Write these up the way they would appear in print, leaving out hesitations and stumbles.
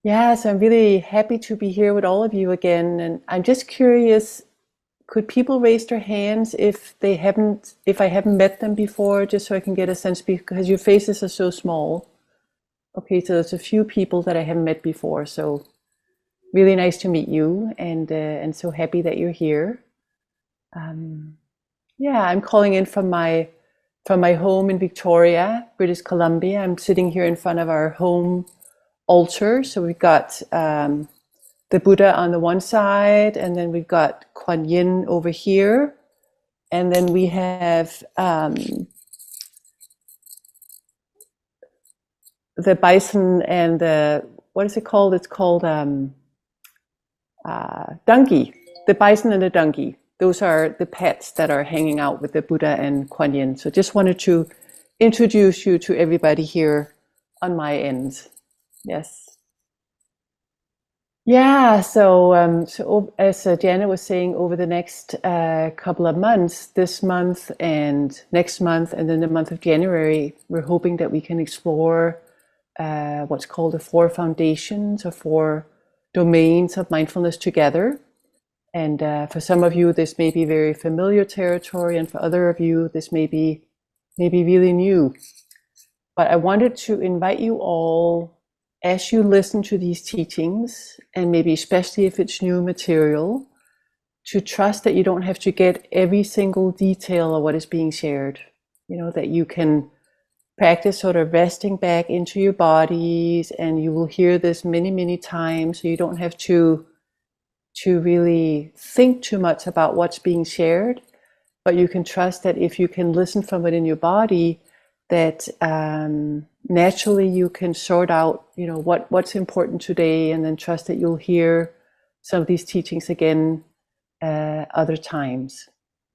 Yes, I'm really happy to be here with all of you again. And I'm just curious, could people raise their hands if I haven't met them before, just so I can get a sense, because your faces are so small. Okay, so there's a few people that I haven't met before. So really nice to meet you, and so happy that you're here. Um, yeah, I'm calling in from my home in Victoria, British Columbia. I'm sitting here in front of our home altar. So we've got the Buddha on the one side, and then we've got Kuan Yin over here, and then we have the bison and the, what is it called? It's called donkey. The bison and the donkey. Those are the pets that are hanging out with the Buddha and Kuan Yin. So just wanted to introduce you to everybody here on my end. Yes. Yeah, so as Janet was saying, over the next couple of months, this month and next month, and then the month of January, we're hoping that we can explore what's called the Four Foundations or Four Domains of Mindfulness together. And for some of you, this may be very familiar territory, and for other of you, this may be maybe really new. But I wanted to invite you all, as you listen to these teachings, and maybe especially if it's new material, to trust that you don't have to get every single detail of what is being shared. You know, that you can practice sort of resting back into your bodies, and you will hear this many, many times, so you don't have to really think too much about what's being shared, but you can trust that if you can listen from within your body, that naturally you can sort out, you know, what's important today, and then trust that you'll hear some of these teachings again other times.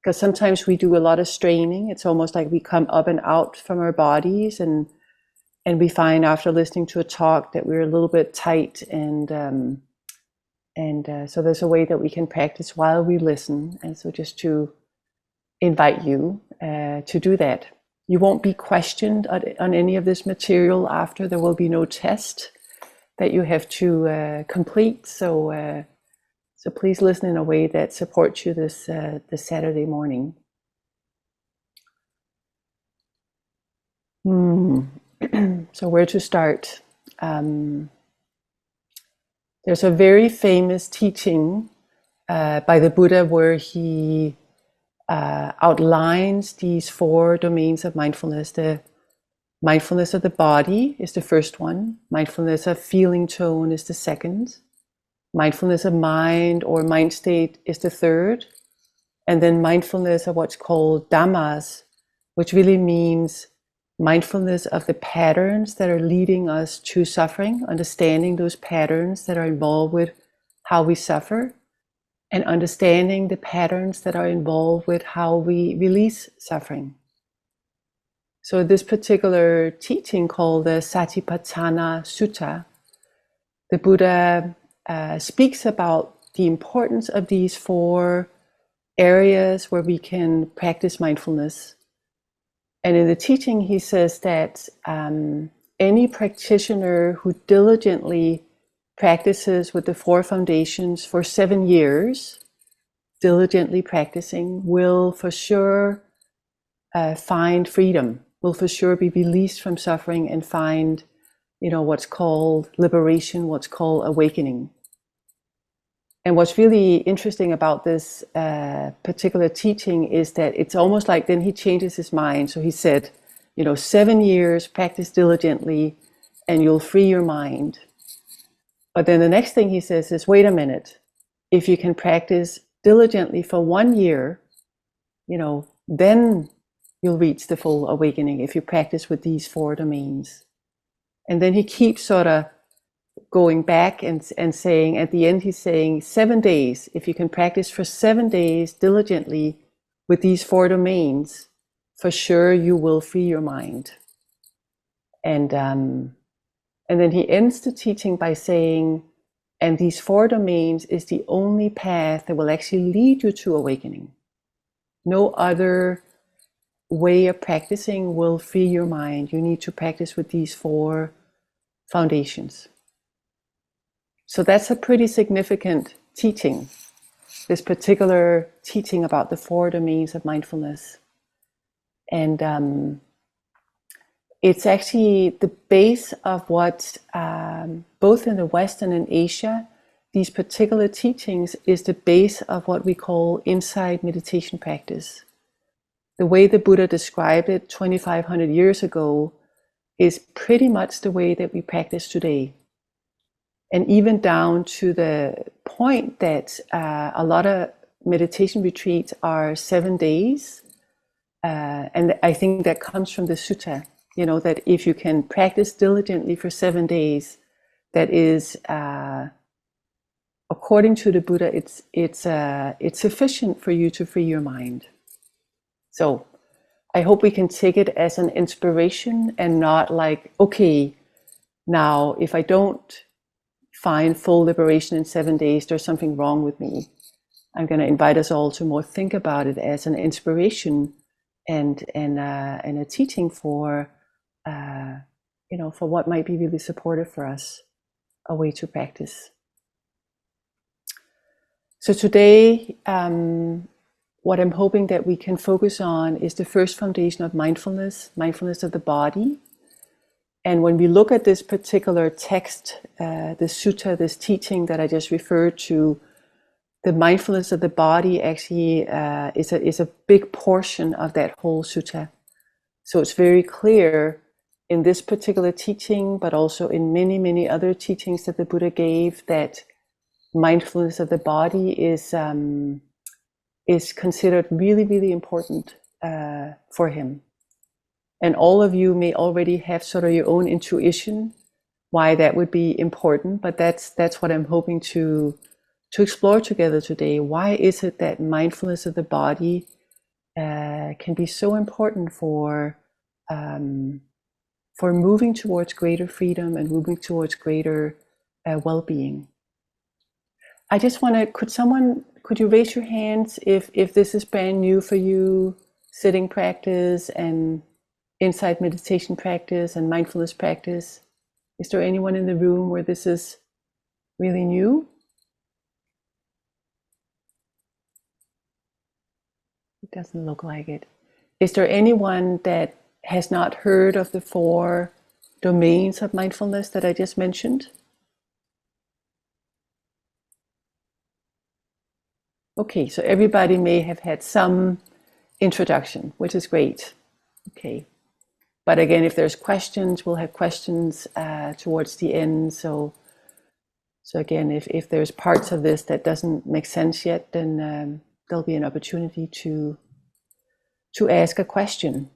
Because sometimes we do a lot of straining. It's almost like we come up and out from our bodies, and we find after listening to a talk that we're a little bit tight, and so there's a way that we can practice while we listen. And so just to invite you to do that. You won't be questioned on any of this material after. There will be no test that you have to complete. So please listen in a way that supports you this Saturday morning. So where to start? There's a very famous teaching by the Buddha where he outlines these four domains of mindfulness. The mindfulness of the body is the first one. Mindfulness of feeling tone is the second. Mindfulness of mind or mind state is the third. And then mindfulness of what's called dhammas, which really means mindfulness of the patterns that are leading us to suffering, understanding those patterns that are involved with how we suffer, and understanding the patterns that are involved with how we release suffering. So this particular teaching called the Satipatthana Sutta, the Buddha speaks about the importance of these four areas where we can practice mindfulness. And in the teaching, he says that any practitioner who diligently practices with the four foundations for 7 years, diligently practicing, will for sure find freedom, will for sure be released from suffering and find, you know, what's called liberation, what's called awakening. And what's really interesting about this particular teaching is that it's almost like then he changes his mind. So he said, you know, 7 years, practice diligently, and you'll free your mind. But then the next thing he says is, wait a minute, if you can practice diligently for 1 year, you know, then you'll reach the full awakening if you practice with these four domains. And then he keeps sort of going back and saying, at the end, he's saying 7 days, if you can practice for 7 days diligently with these four domains, for sure you will free your mind. And then he ends the teaching by saying, and these four domains is the only path that will actually lead you to awakening. No other way of practicing will free your mind. You need to practice with these four foundations. So that's a pretty significant teaching, this particular teaching about the four domains of mindfulness. And it's actually the base of what, both in the West and in Asia, these particular teachings is the base of what we call insight meditation practice. The way the Buddha described it 2,500 years ago is pretty much the way that we practice today. And even down to the point that a lot of meditation retreats are 7 days. And I think that comes from the sutta, that if you can practice diligently for 7 days, that is, according to the Buddha, it's sufficient for you to free your mind. So I hope we can take it as an inspiration and not like, okay, now if I don't find full liberation in 7 days, there's something wrong with me. I'm going to invite us all to more think about it as an inspiration and a teaching for for what might be really supportive for us, a way to practice. So today, what I'm hoping that we can focus on is the first foundation of mindfulness, mindfulness of the body. And when we look at this particular text, the sutta, this teaching that I just referred to, the mindfulness of the body actually is a big portion of that whole sutta. So it's very clear in this particular teaching, but also in many, many other teachings that the Buddha gave, that mindfulness of the body is considered really, really important for him. And all of you may already have sort of your own intuition why that would be important, but that's what I'm hoping to explore together today. Why is it that mindfulness of the body can be so important for moving towards greater freedom and moving towards greater well-being? I just want to, could you raise your hands if this is brand new for you, sitting practice and insight meditation practice and mindfulness practice? Is there anyone in the room where this is really new? It doesn't look like it. Is there anyone that has not heard of the four domains of mindfulness that I just mentioned? Okay, so everybody may have had some introduction, which is great. Okay. But again, if there's questions, we'll have questions towards the end. So again, if there's parts of this that doesn't make sense yet, then there'll be an opportunity to ask a question.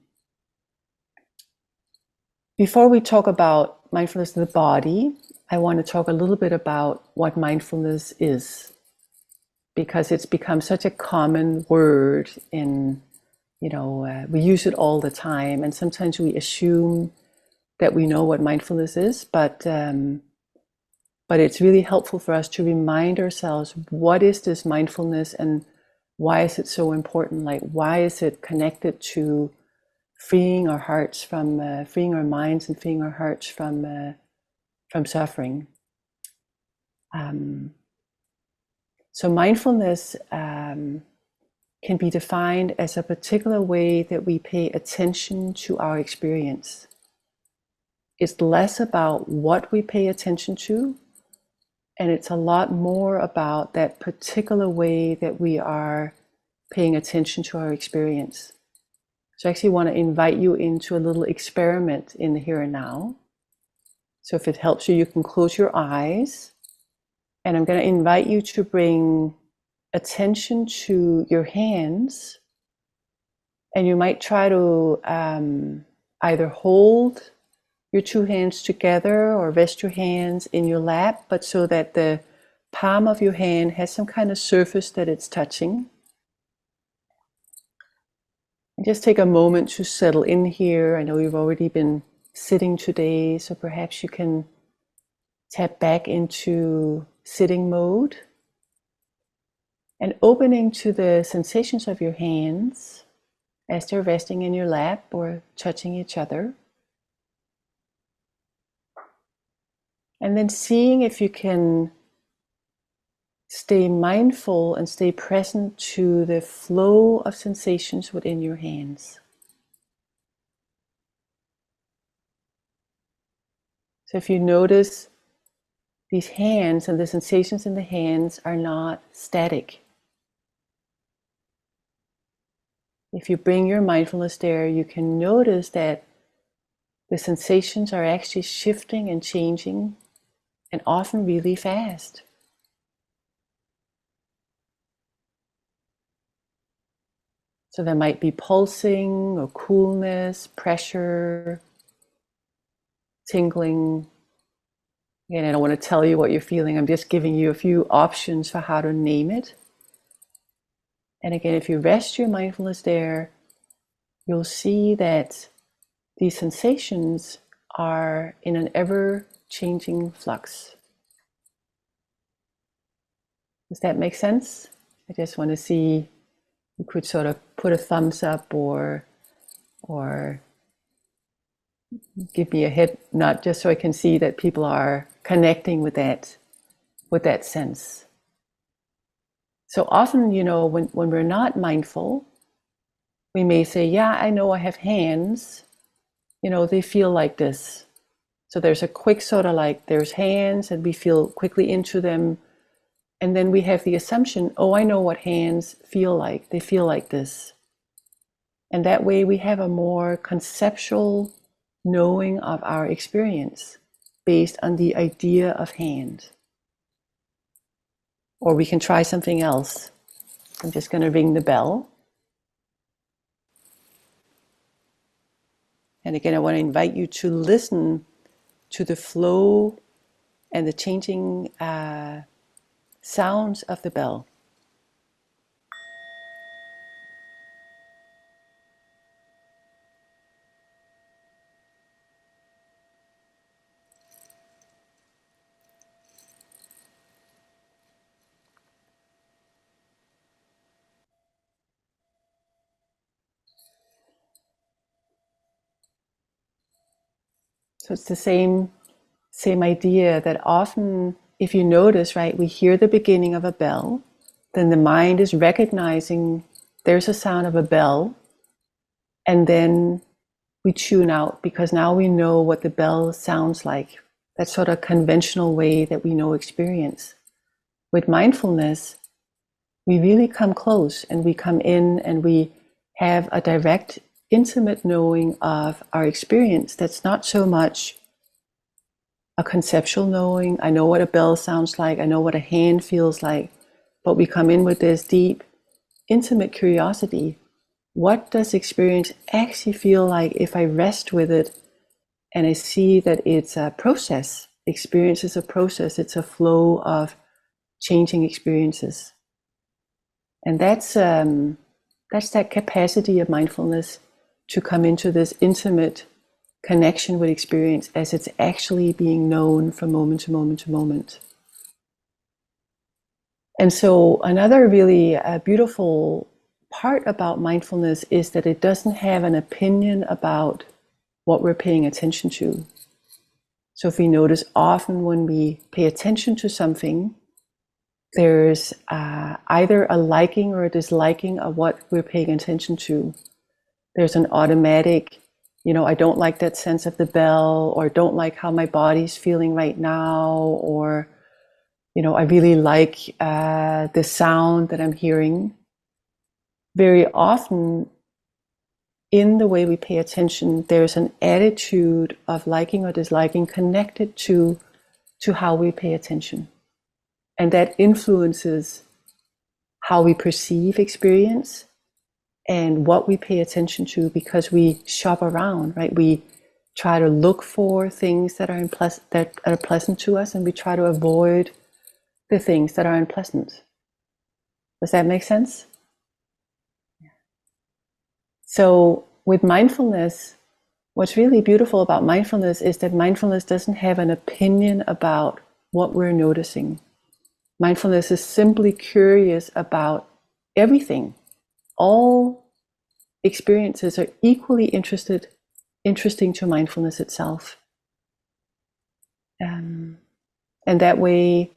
Before we talk about mindfulness of the body, I want to talk a little bit about what mindfulness is, because it's become such a common word in, we use it all the time, and sometimes we assume that we know what mindfulness is, but it's really helpful for us to remind ourselves, what is this mindfulness and why is it so important? Like, why is it connected to freeing our hearts from, freeing our minds and freeing our hearts from suffering? So mindfulness can be defined as a particular way that we pay attention to our experience. It's less about what we pay attention to, and it's a lot more about that particular way that we are paying attention to our experience. So I actually want to invite you into a little experiment in the here and now. So if it helps you, you can close your eyes. And I'm going to invite you to bring attention to your hands. And you might try to either hold your two hands together or rest your hands in your lap, but so that the palm of your hand has some kind of surface that it's touching. And just take a moment to settle in here. I know you've already been sitting today, so perhaps you can tap back into sitting mode and opening to the sensations of your hands as they're resting in your lap or touching each other. And then seeing if you can stay mindful and stay present to the flow of sensations within your hands. So if you notice these hands and the sensations in the hands are not static. If you bring your mindfulness there, you can notice that the sensations are actually shifting and changing, and often really fast. So there might be pulsing or coolness, pressure, tingling. Again, I don't want to tell you what you're feeling. I'm just giving you a few options for how to name it. And again, if you rest your mindfulness there, you'll see that these sensations are in an ever-changing flux. Does that make sense? I just want to see, you could sort of put a thumbs up or give me a head nod, just so I can see that people are connecting with that sense. So often, when we're not mindful, we may say, yeah, I know I have hands, they feel like this. So there's a quick sort of like, there's hands and we feel quickly into them. And then we have the assumption, oh, I know what hands feel like. They feel like this. And that way we have a more conceptual knowing of our experience based on the idea of hand. Or we can try something else. I'm just going to ring the bell. And again, I want to invite you to listen to the flow and the changing sounds of the bell. So it's the same idea that often, if you notice, right, we hear the beginning of a bell, then the mind is recognizing there's a sound of a bell, and then we tune out because now we know what the bell sounds like. That sort of conventional way that we know experience. With mindfulness, we really come close and we come in and we have a direct, intimate knowing of our experience that's not so much a conceptual knowing. I know what a bell sounds like, I know what a hand feels like, but we come in with this deep, intimate curiosity. What does experience actually feel like if I rest with it and I see that it's a process? Experience is a process, it's a flow of changing experiences. And that's that capacity of mindfulness to come into this intimate connection with experience as it's actually being known from moment to moment to moment. And so another really beautiful part about mindfulness is that it doesn't have an opinion about what we're paying attention to. So if we notice, often when we pay attention to something, there's either a liking or a disliking of what we're paying attention to. There's an automatic, I don't like that sense of the bell, or don't like how my body's feeling right now, or, I really like the sound that I'm hearing. Very often, in the way we pay attention, there's an attitude of liking or disliking connected to how we pay attention. And that influences how we perceive experience and what we pay attention to, because we shop around, right? We try to look for things that are pleasant to us, and we try to avoid the things that are unpleasant. Does that make sense? So with mindfulness, what's really beautiful about mindfulness is that mindfulness doesn't have an opinion about what we're noticing. Mindfulness is simply curious about everything. All experiences are equally interesting to mindfulness itself. And that way,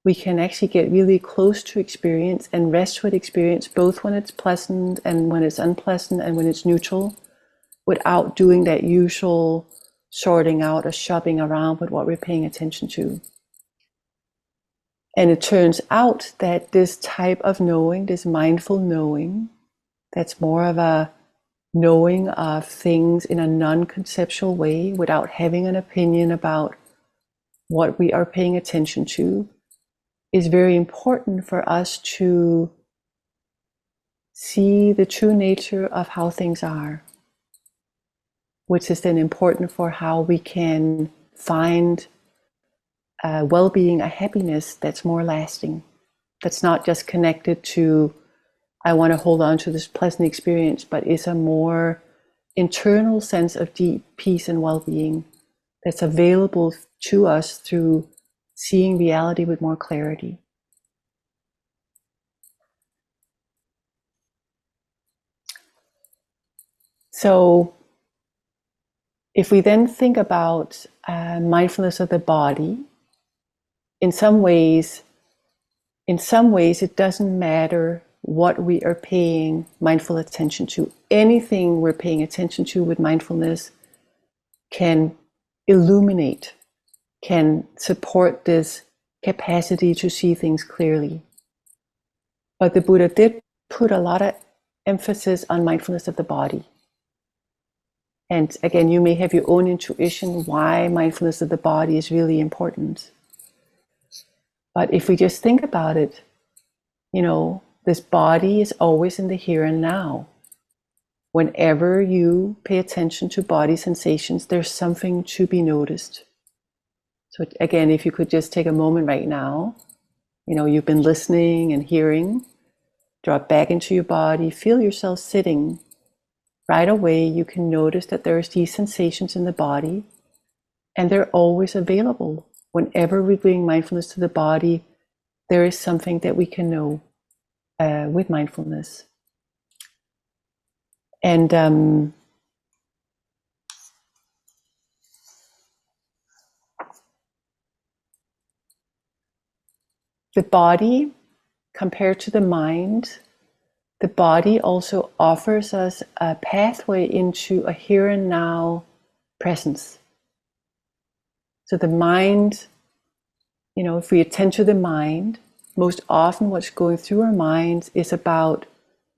we can actually get really close to experience and rest with experience, both when it's pleasant and when it's unpleasant and when it's neutral, without doing that usual sorting out or shopping around with what we're paying attention to. And it turns out that this type of knowing, this mindful knowing, that's more of a knowing of things in a non-conceptual way without having an opinion about what we are paying attention to, is very important for us to see the true nature of how things are, which is then important for how we can find a well-being, a happiness that's more lasting, that's not just connected to, I want to hold on to this pleasant experience, but is a more internal sense of deep peace and well-being that's available to us through seeing reality with more clarity. So if we then think about mindfulness of the body, in some ways it doesn't matter what we are paying mindful attention to. Anything we're paying attention to with mindfulness can illuminate, can support this capacity to see things clearly. But the Buddha did put a lot of emphasis on mindfulness of the body. And again, you may have your own intuition why mindfulness of the body is really important. But if we just think about it, this body is always in the here and now. Whenever you pay attention to body sensations, there's something to be noticed. So again, if you could just take a moment right now, you've been listening and hearing, drop back into your body, feel yourself sitting. Right away, you can notice that there's these sensations in the body, and they're always available. Whenever we bring mindfulness to the body, there is something that we can know with mindfulness. And the body, compared to the mind, the body also offers us a pathway into a here and now presence. So the mind, if we attend to the mind, most often what's going through our minds is about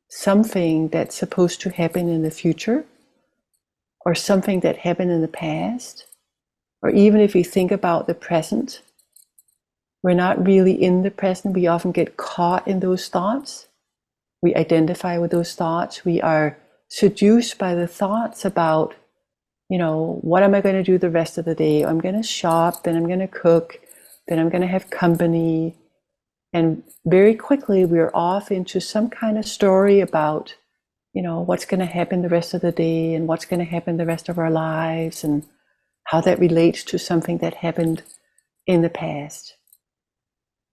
something that's supposed to happen in the future, or something that happened in the past, or even if we think about the present, we're not really in the present. We often get caught in those thoughts. We identify with those thoughts. We are seduced by the thoughts about, what am I going to do the rest of the day? I'm going to shop, then I'm going to cook, then I'm going to have company. And very quickly we're off into some kind of story about, what's going to happen the rest of the day and what's going to happen the rest of our lives and how that relates to something that happened in the past.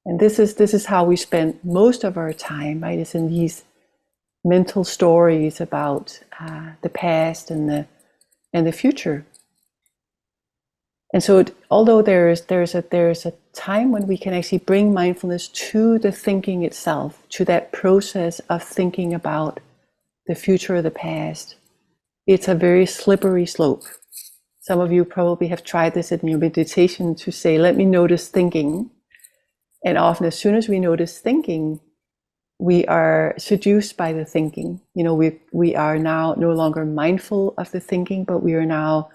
And this is how we spend most of our time, right? Is in these mental stories about the past and the future. And so, although there's a time when we can actually bring mindfulness to the thinking itself, to that process of thinking about the future or the past, it's a very slippery slope. Some of you probably have tried this in your meditation to say, "Let me notice thinking." And often, as soon as we notice thinking, we are seduced by the thinking. We are now no longer mindful of the thinking, but we are now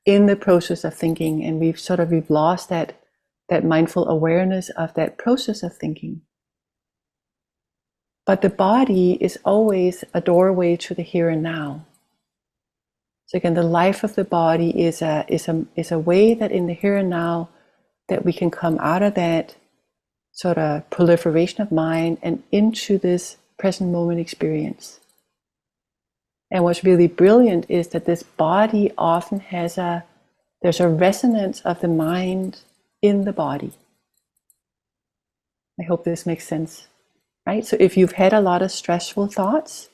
in the process of thinking, and we've lost that mindful awareness of that process of thinking. But the body is always a doorway to the here and now. So again, the life of the body is a way that in the here and now that we can come out of that sort of proliferation of mind and into this present moment experience. And what's really brilliant is that this body often there's a resonance of the mind in the body. I hope this makes sense, right? So if you've had a lot of stressful thoughts,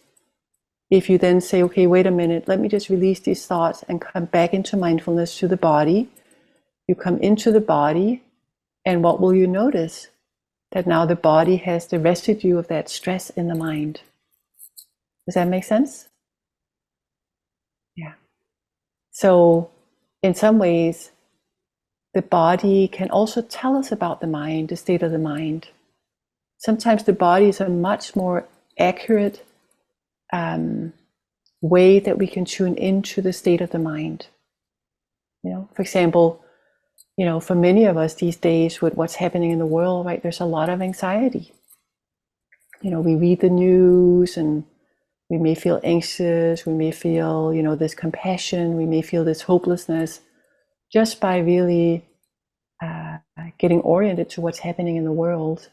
if you then say, okay, wait a minute, let me just release these thoughts and come back into mindfulness to the body, you come into the body, and what will you notice? that now the body has the residue of that stress in the mind. Does that make sense? Yeah. So in some ways, the body can also tell us about the mind, the state of the mind. Sometimes the body is a much more accurate way that we can tune into the state of the mind. For example, for many of us these days with what's happening in the world, right, there's a lot of anxiety. We read the news and we may feel anxious, we may feel, this compassion, we may feel this hopelessness just by really getting oriented to what's happening in the world.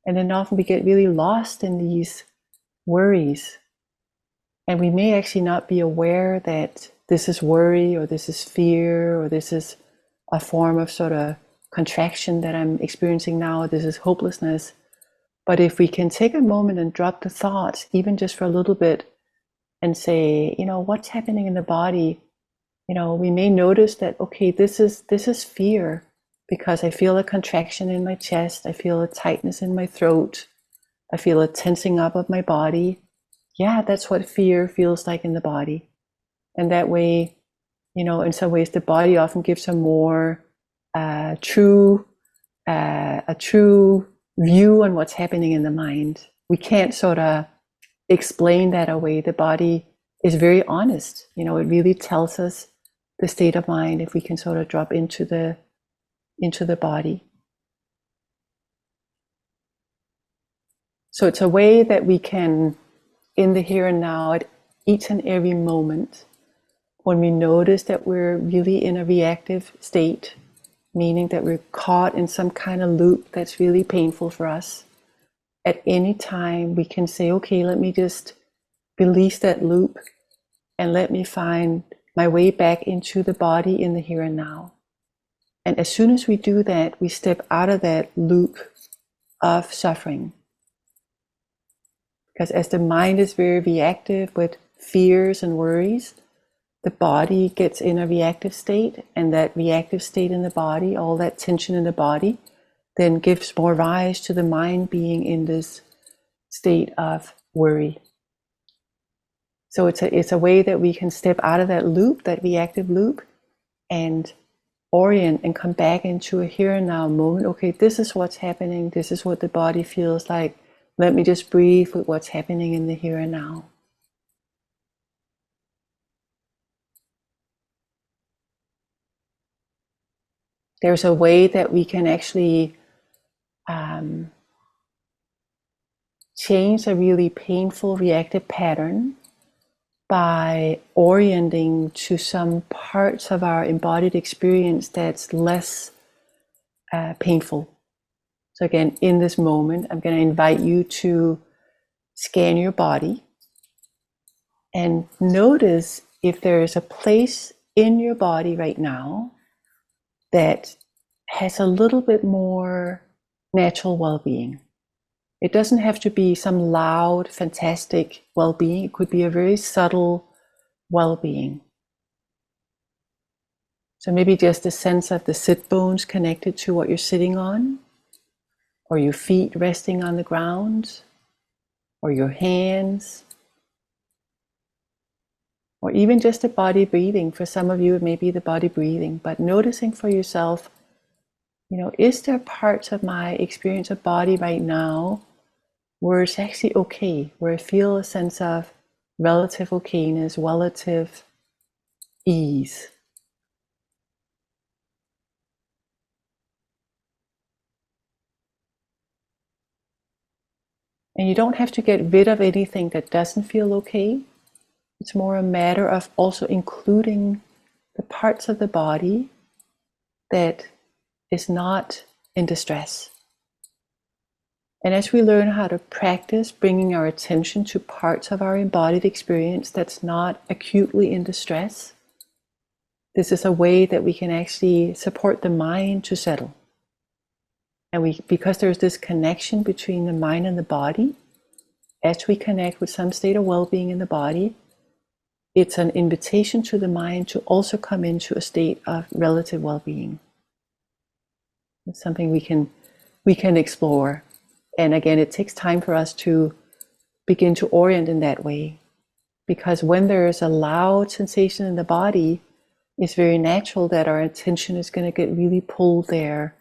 And then often we get really lost in these worries. And we may actually not be aware that this is worry, or this is fear, or this is a form of sort of contraction that I'm experiencing now, this is hopelessness. But if we can take a moment and drop the thoughts, even just for a little bit, and say, what's happening in the body? We may notice that, okay, this is fear, because I feel a contraction in my chest, I feel a tightness in my throat, I feel a tensing up of my body. Yeah, that's what fear feels like in the body. And that way, in some ways, the body often gives a more true view on what's happening in the mind. We can't sort of explain that away. The body is very honest. It really tells us the state of mind if we can sort of drop into the body. So it's a way that we can, in the here and now, at each and every moment, when we notice that we're really in a reactive state, meaning that we're caught in some kind of loop that's really painful for us, at any time we can say, okay, let me just release that loop and let me find my way back into the body in the here and now. And as soon as we do that, we step out of that loop of suffering. Because as the mind is very reactive with fears and worries, the body gets in a reactive state, and that reactive state in the body, all that tension in the body, then gives more rise to the mind being in this state of worry. So it's a way that we can step out of that loop, that reactive loop, and orient and come back into a here and now moment. Okay, this is what's happening. This is what the body feels like. Let me just breathe with what's happening in the here and now. There's a way that we can actually change a really painful reactive pattern by orienting to some parts of our embodied experience that's less painful. So again, in this moment, I'm going to invite you to scan your body and notice if there is a place in your body right now that has a little bit more natural well-being. It doesn't have to be some loud, fantastic well-being. It could be a very subtle well-being. So maybe just a sense of the sit bones connected to what you're sitting on, or your feet resting on the ground, or your hands, or even just the body breathing. For some of you, it may be the body breathing, but noticing for yourself, is there parts of my experience of body right now where it's actually okay, where I feel a sense of relative okayness, relative ease. And you don't have to get rid of anything that doesn't feel okay. It's more a matter of also including the parts of the body that is not in distress. And as we learn how to practice bringing our attention to parts of our embodied experience that's not acutely in distress, this is a way that we can actually support the mind to settle. And because there's this connection between the mind and the body, as we connect with some state of well-being in the body, it's an invitation to the mind to also come into a state of relative well-being. It's something we can explore And again, it takes time for us to begin to orient in that way. Because when there's a loud sensation in the body, it's very natural that our attention is going to get really pulled there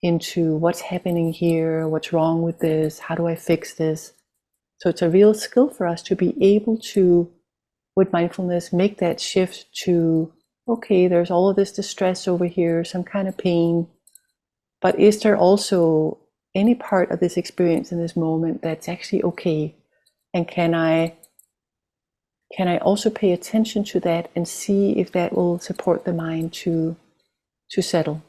into what's happening here, what's wrong with this, how do I fix this? So it's a real skill for us to be able to, with mindfulness, make that shift to, okay, there's all of this distress over here, some kind of pain, but is there also any part of this experience in this moment that's actually okay? And can I also pay attention to that and see if that will support the mind to settle?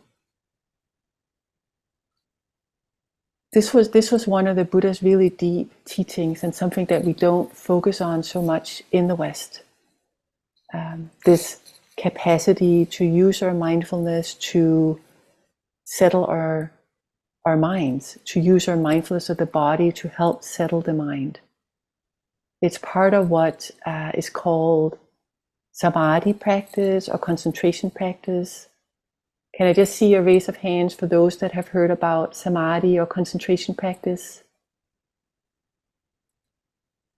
This was one of the Buddha's really deep teachings, and something that we don't focus on so much in the West. This capacity to use our mindfulness to settle our minds, to use our mindfulness of the body to help settle the mind. It's part of what is called samadhi practice or concentration practice. Can I just see a raise of hands for those that have heard about samadhi or concentration practice?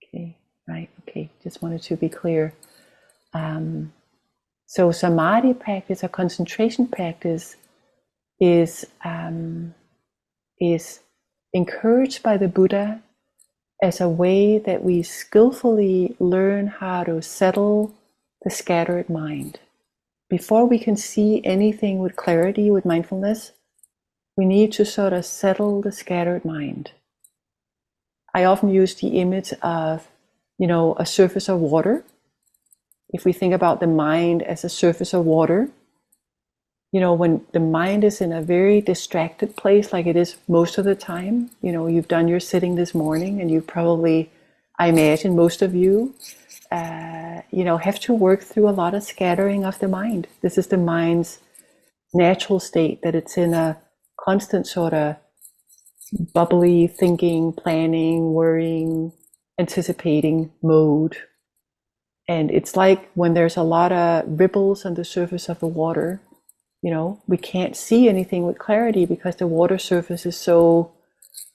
Okay, right, okay, just wanted to be clear. So samadhi practice or concentration practice is encouraged by the Buddha as a way that we skillfully learn how to settle the scattered mind. Before we can see anything with clarity, with mindfulness, we need to sort of settle the scattered mind. I often use the image of, a surface of water. If we think about the mind as a surface of water, when the mind is in a very distracted place, like it is most of the time, you've done your sitting this morning, and you probably, I imagine most of you, have to work through a lot of scattering of the mind. This is the mind's natural state, that it's in a constant sort of bubbly thinking, planning, worrying, anticipating mode. And it's like when there's a lot of ripples on the surface of the water, we can't see anything with clarity because the water surface is so,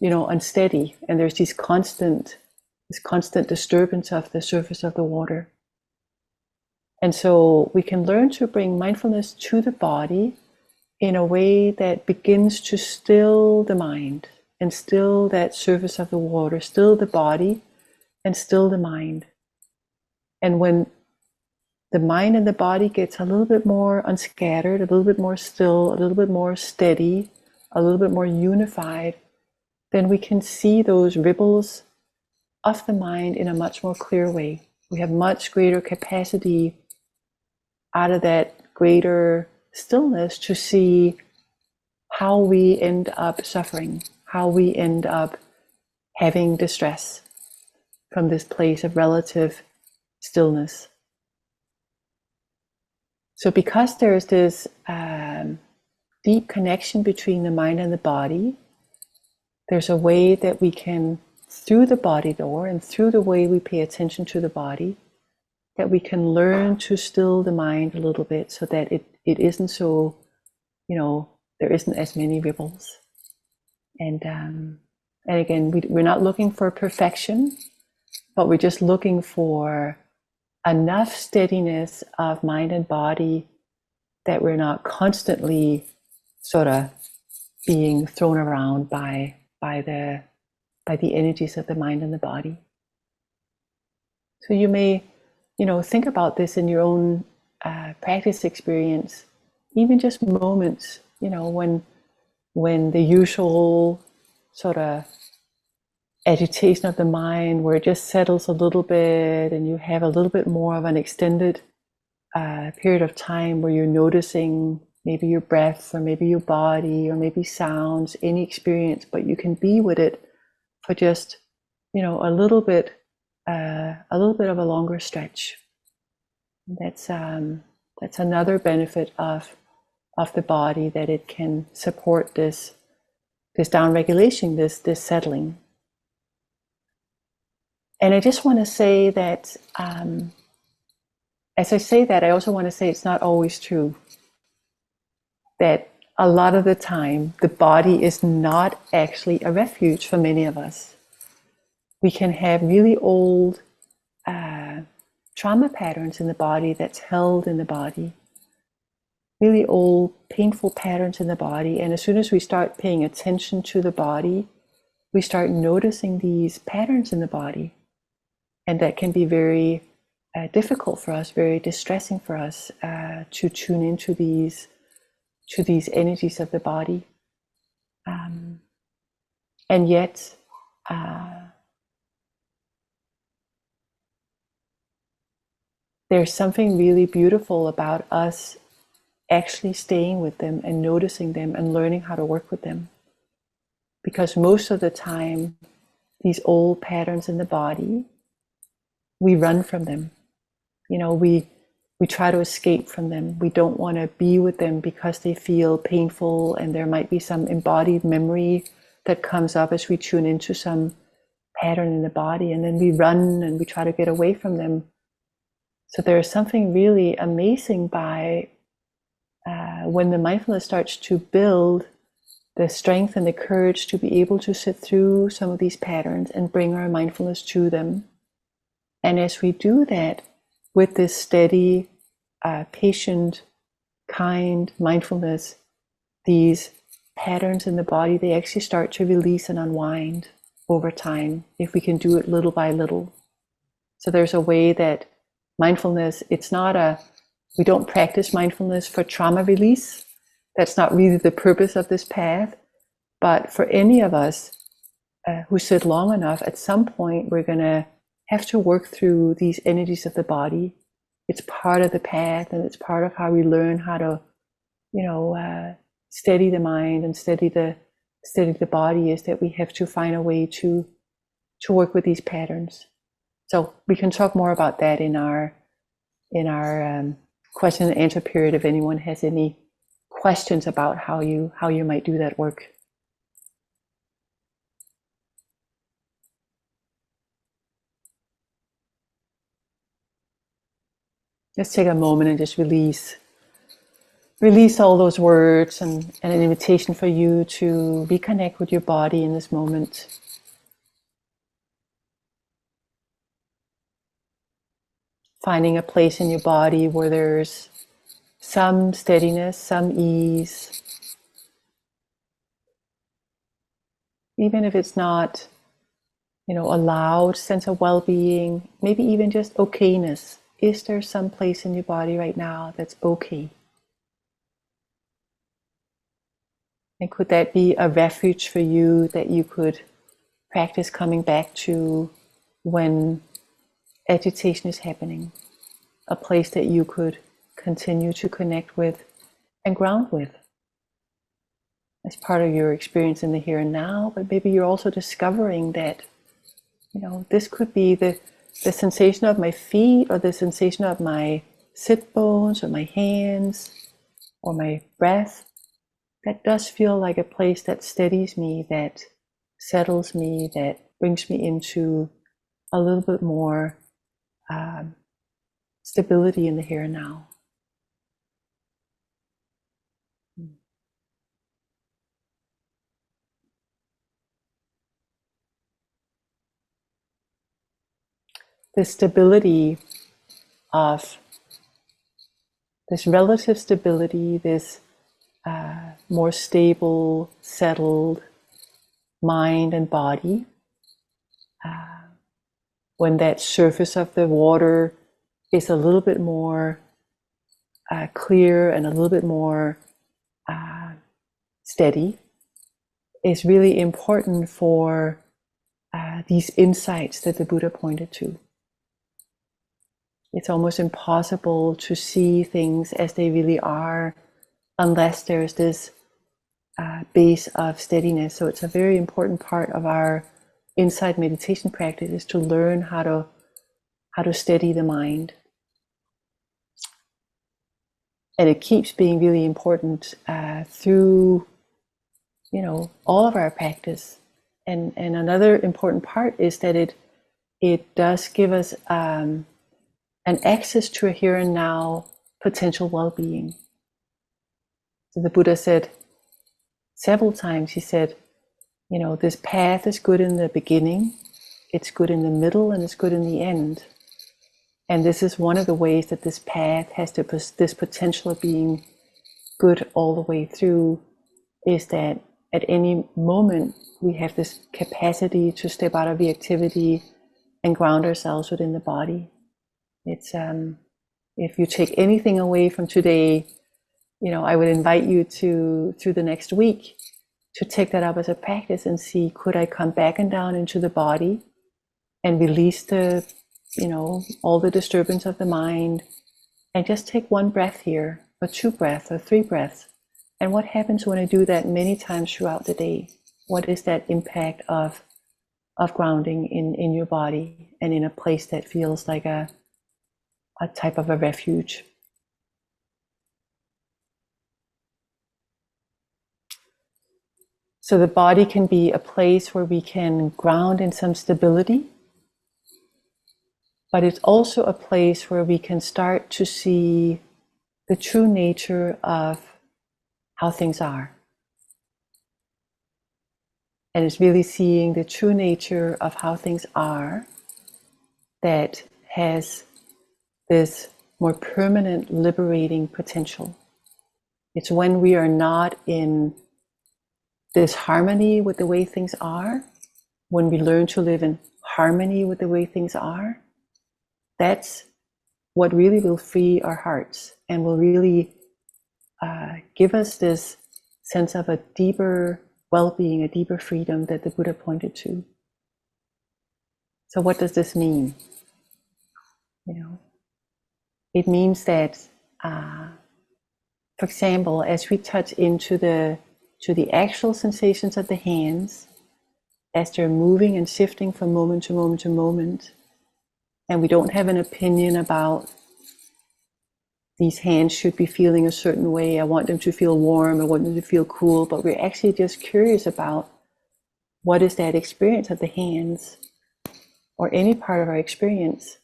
unsteady, and there's this constant disturbance of the surface of the water. And so we can learn to bring mindfulness to the body in a way that begins to still the mind and still that surface of the water, still the body and still the mind. And when the mind and the body gets a little bit more unscattered, a little bit more still, a little bit more steady, a little bit more unified, then we can see those ripples of the mind in a much more clear way. We have much greater capacity out of that greater stillness to see how we end up suffering, how we end up having distress from this place of relative stillness. So because there's this deep connection between the mind and the body, there's a way that we can, through the body door and through the way we pay attention to the body, that we can learn to still the mind a little bit so that it isn't so, there isn't as many ripples. And again, we're not looking for perfection, but we're just looking for enough steadiness of mind and body that we're not constantly sort of being thrown around by the energies of the mind and the body. So you may, think about this in your own practice experience, even just moments, when the usual sort of agitation of the mind, where it just settles a little bit and you have a little bit more of an extended period of time where you're noticing maybe your breath or maybe your body or maybe sounds, any experience, but you can be with it for just, a little bit of a longer stretch. That's another benefit of the body, that it can support this down regulation, this settling. And I just want to say that, as I say that, I also want to say it's not always true. That a lot of the time, the body is not actually a refuge for many of us. We can have really old trauma patterns in the body that's held in the body, really old painful patterns in the body. And as soon as we start paying attention to the body, we start noticing these patterns in the body. And that can be very difficult for us, very distressing for us to tune into these energies of the body. And yet, there's something really beautiful about us actually staying with them and noticing them and learning how to work with them. Because most of the time, these old patterns in the body, we run from them. We try to escape from them. We don't want to be with them because they feel painful, and there might be some embodied memory that comes up as we tune into some pattern in the body, and then we run and we try to get away from them. So there is something really amazing by when the mindfulness starts to build the strength and the courage to be able to sit through some of these patterns and bring our mindfulness to them. And as we do that with this steady, patient, kind mindfulness, these patterns in the body, they actually start to release and unwind over time if we can do it little by little. So there's a way that mindfulness, we don't practice mindfulness for trauma release. That's not really the purpose of this path. But for any of us who sit long enough, at some point we're going to have to work through these energies of the body. It's part of the path, and it's part of how we learn how to, steady the mind and steady the body, is that we have to find a way to work with these patterns. So we can talk more about that in our question and answer period if anyone has any questions about how you might do that work. Let's take a moment and just release all those words, and an invitation for you to reconnect with your body in this moment. Finding a place in your body where there's some steadiness, some ease. Even if it's not, a loud sense of well-being, maybe even just okayness. Is there some place in your body right now that's okay? And could that be a refuge for you that you could practice coming back to when agitation is happening? A place that you could continue to connect with and ground with as part of your experience in the here and now. But maybe you're also discovering that, this could be the sensation of my feet, or the sensation of my sit bones, or my hands, or my breath. That does feel like a place that steadies me, that settles me, that brings me into a little bit more stability in the here and now. This stability of this relative stability, this more stable, settled mind and body, when that surface of the water is a little bit more clear and a little bit more steady, is really important for these insights that the Buddha pointed to. It's almost impossible to see things as they really are unless there's this base of steadiness. So it's a very important part of our insight meditation practice, is to learn how to steady the mind. And it keeps being really important through all of our practice. And another important part is that it does give us an access to a here and now potential well-being. So the Buddha said, several times he said, this path is good in the beginning, it's good in the middle, and it's good in the end. And this is one of the ways that this path has this potential of being good all the way through, is that at any moment we have this capacity to step out of the activity and ground ourselves within the body. It's if you take anything away from today, I would invite you to, through the next week, to take that up as a practice and see, could I come back and down into the body and release the, all the disturbance of the mind, and just take one breath here, or 2 breaths, or 3 breaths. And what happens when I do that many times throughout the day? What is that impact of grounding in your body and in a place that feels like a type of a refuge? So the body can be a place where we can ground in some stability, but it's also a place where we can start to see the true nature of how things are. And it's really seeing the true nature of how things are that has this more permanent liberating potential. It's when we are not in this harmony with the way things are, when we learn to live in harmony with the way things are, that's what really will free our hearts and will really give us this sense of a deeper well-being, a deeper freedom that the Buddha pointed to. So what does this mean? It means that, for example, as we touch into the actual sensations of the hands, as they're moving and shifting from moment to moment to moment, and we don't have an opinion about these hands should be feeling a certain way, I want them to feel warm, I want them to feel cool, but we're actually just curious about what is that experience of the hands, or any part of our experience,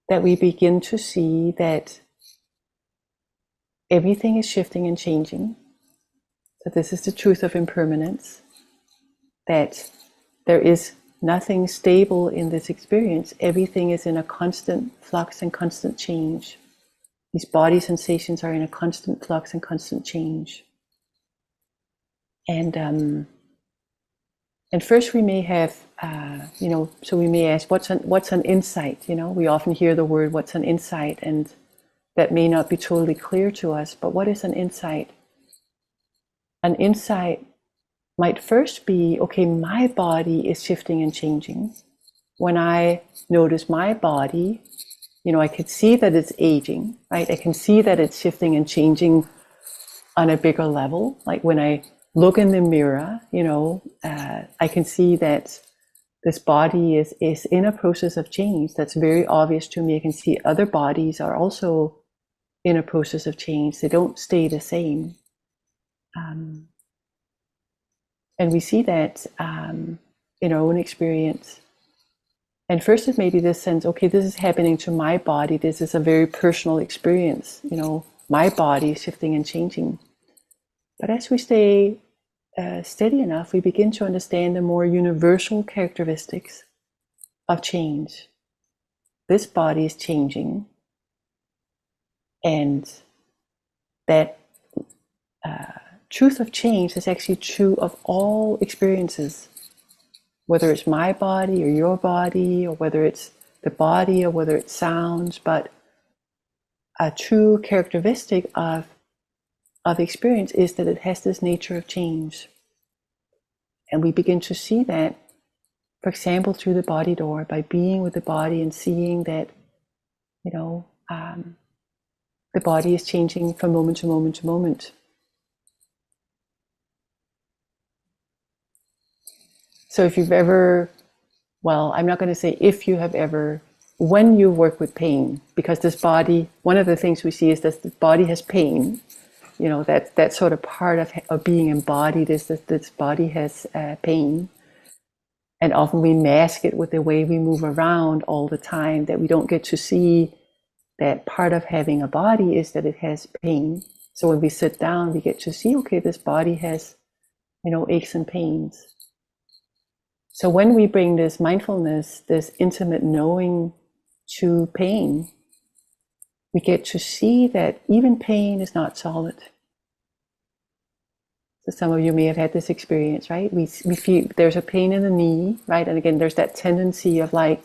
that we begin to see that everything is shifting and changing. So this is the truth of impermanence, that there is nothing stable in this experience. Everything is in a constant flux and constant change. These body sensations are in a constant flux and constant change. And first we may have, so we may ask, what's an insight? We often hear the word, what's an insight? And that may not be totally clear to us, but what is an insight? An insight might first be, okay, my body is shifting and changing. When I notice my body, I could see that it's aging, right? I can see that it's shifting and changing on a bigger level. Like when I look in the mirror, I can see that this body is in a process of change. That's very obvious to me. I can see other bodies are also in a process of change. They don't stay the same. And we see that in our own experience. And first it may be this sense, okay, this is happening to my body. This is a very personal experience. My body is shifting and changing. But as we stay steady enough, we begin to understand the more universal characteristics of change. This body is changing, and that truth of change is actually true of all experiences, whether it's my body or your body, or whether it's the body, or whether it's sounds. But a true characteristic of experience is that it has this nature of change. And we begin to see that, for example, through the body door, by being with the body and seeing that, the body is changing from moment to moment to moment. So if you've ever, I'm not going to say if you have ever, when you work with pain, because this body, one of the things we see is that the body has pain. That sort of part of being embodied is that this body has pain. And often we mask it with the way we move around all the time, that we don't get to see that part of having a body is that it has pain. So when we sit down, we get to see, okay, this body has, aches and pains. So when we bring this mindfulness, this intimate knowing to pain, we get to see that even pain is not solid. So some of you may have had this experience, right? We feel there's a pain in the knee, right? And again, there's that tendency of like,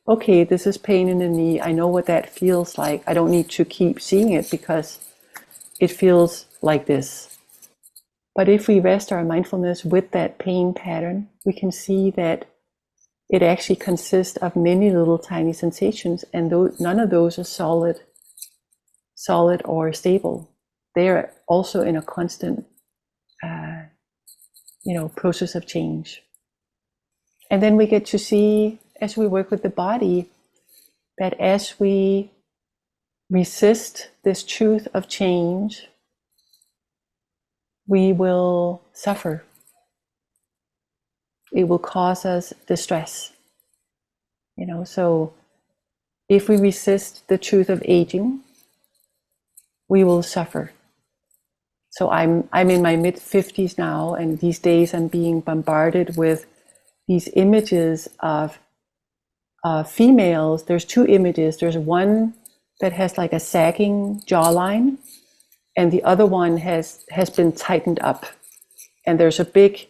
okay, this is pain in the knee. I know what that feels like. I don't need to keep seeing it because it feels like this. But if we rest our mindfulness with that pain pattern, we can see that it actually consists of many little tiny sensations, and none of those are solid or stable. They are also in a constant process of change. And then we get to see, as we work with the body, that as we resist this truth of change, we will suffer. It will cause us distress. So if we resist the truth of aging, we will suffer. So I'm in my mid-50s now, and these days I'm being bombarded with these images of females. There's two images. There's one that has like a sagging jawline, and the other one has been tightened up. And there's a big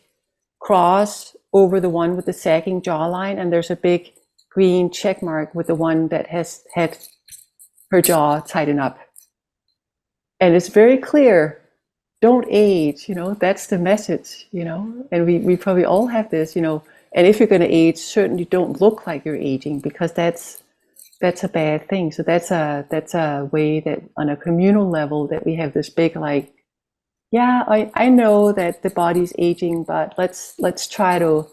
cross over the one with the sagging jawline, and there's a big green check mark with the one that has had her jaw tightened up. And it's very clear, don't age, that's the message, and we probably all have this, and if you're going to age, certainly don't look like you're aging, because that's a bad thing. So that's a way that on a communal level that we have this big like, yeah, I know that the body's aging, but let's try to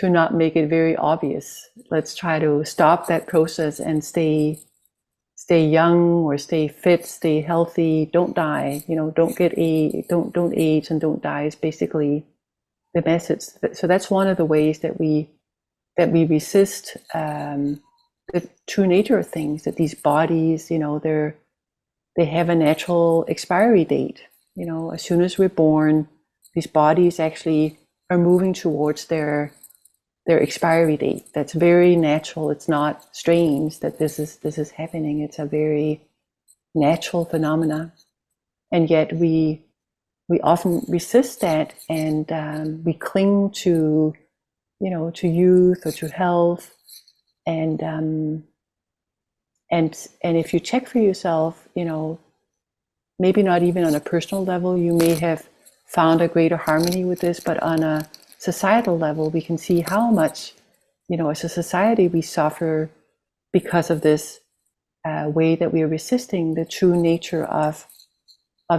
not make it very obvious. Let's try to stop that process and stay young, or stay fit, stay healthy, don't die, don't age and don't die is basically the message. So that's one of the ways that we resist the true nature of things, that these bodies, they have a natural expiry date. As soon as we're born, these bodies actually are moving towards their expiry date. That's very natural. It's not strange that this is happening. It's a very natural phenomena, and yet we often resist that, and we cling to youth or to health, and if you check for yourself, maybe not even on a personal level, you may have found a greater harmony with this, but on a societal level, we can see how much, as a society, we suffer because of this way that we are resisting the true nature of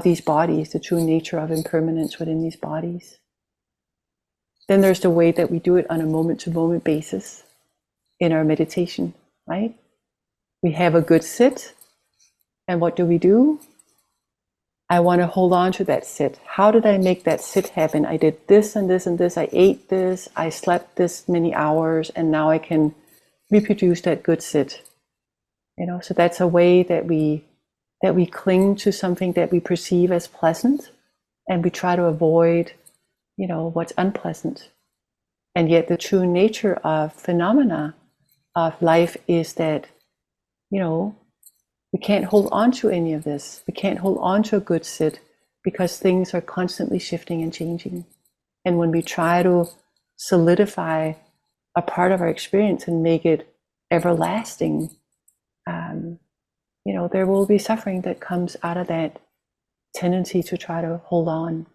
these bodies, the true nature of impermanence within these bodies. Then there's the way that we do it on a moment-to-moment basis in our meditation, right? We have a good sit, and what do? I want to hold on to that sit. How did I make that sit happen? I did this and this and this. I ate this. I slept this many hours, and now I can reproduce that good sit. So that's a way that we cling to something that we perceive as pleasant, and we try to avoid, what's unpleasant. And yet the true nature of phenomena of life is that, we can't hold on to any of this. We can't hold on to a good sit, because things are constantly shifting and changing. And when we try to solidify a part of our experience and make it everlasting, there will be suffering that comes out of that tendency to try to hold on.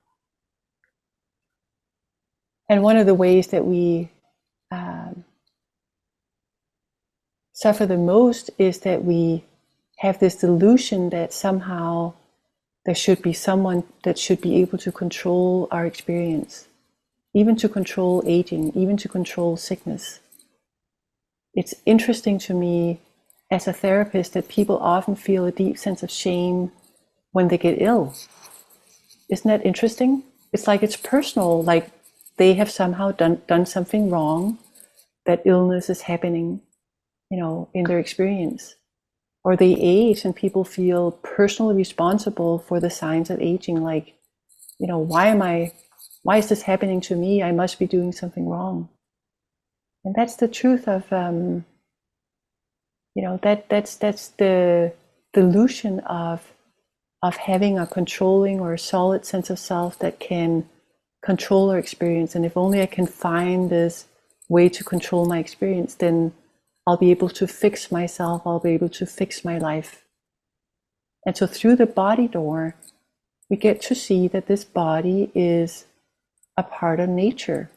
And one of the ways that we suffer the most is that we have this delusion that somehow there should be someone that should be able to control our experience, even to control aging, even to control sickness. It's interesting to me as a therapist that people often feel a deep sense of shame when they get ill. Isn't that interesting? It's like it's personal, like they have somehow done something wrong, that illness is happening, in their experience. or they age and people feel personally responsible for the signs of aging, like, why is this happening to me? I must be doing something wrong. And that's the truth of, that's the delusion of having a controlling or a solid sense of self that can control our experience. And if only I can find this way to control my experience, then I'll be able to fix myself, I'll be able to fix my life. And so through the body door, we get to see that this body is a part of nature.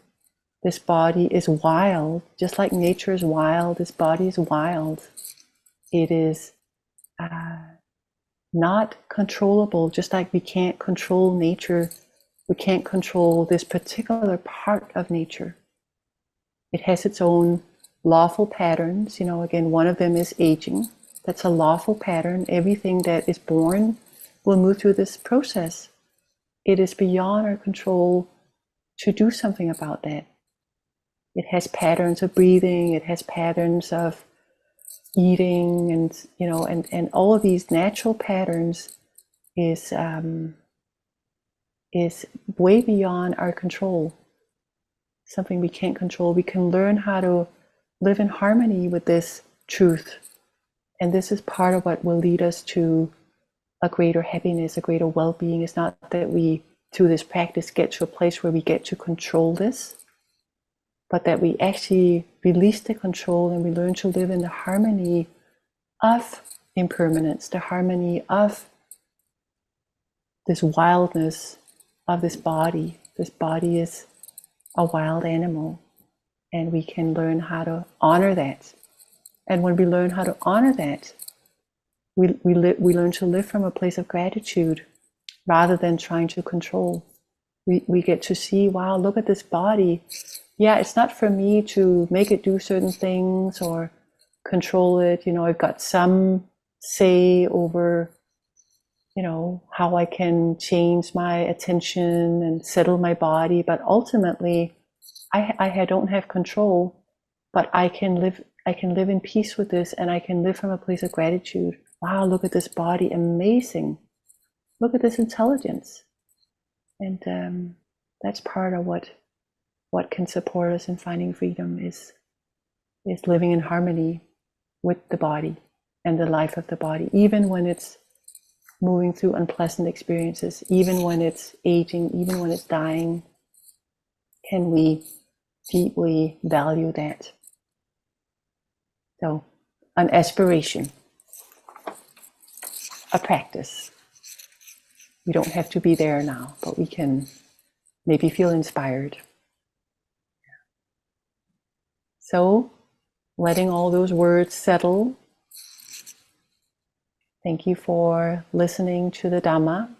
This body is wild, just like nature is wild, this body is wild. It is not controllable, just like we can't control nature. We can't control this particular part of nature. It has its own lawful patterns. Again, one of them is aging. That's a lawful pattern. Everything that is born will move through this process. It is beyond our control to do something about that. It has patterns of breathing. It has patterns of eating, and all of these natural patterns is way beyond our control. Something we can't control. We can learn how to live in harmony with this truth. And this is part of what will lead us to a greater happiness, a greater well-being. It's not that we, through this practice, get to a place where we get to control this, but that we actually release the control and we learn to live in the harmony of impermanence, the harmony of this wildness of this body. This body is a wild animal, and we can learn how to honor that. And when we learn how to honor that, we learn to live from a place of gratitude rather than trying to control. We get to see, wow, look at this body. Yeah, it's not for me to make it do certain things or control it. I've got some say over, how I can change my attention and settle my body. But ultimately, I don't have control, but I can live in peace with this, and I can live from a place of gratitude. Wow, look at this body, amazing. Look at this intelligence. And that's part of what can support us in finding freedom is living in harmony with the body and the life of the body, even when it's moving through unpleasant experiences, even when it's aging, even when it's dying. Can we deeply value that? So, an aspiration, a practice. We don't have to be there now, but we can maybe feel inspired. So, letting all those words settle. Thank you for listening to the Dhamma.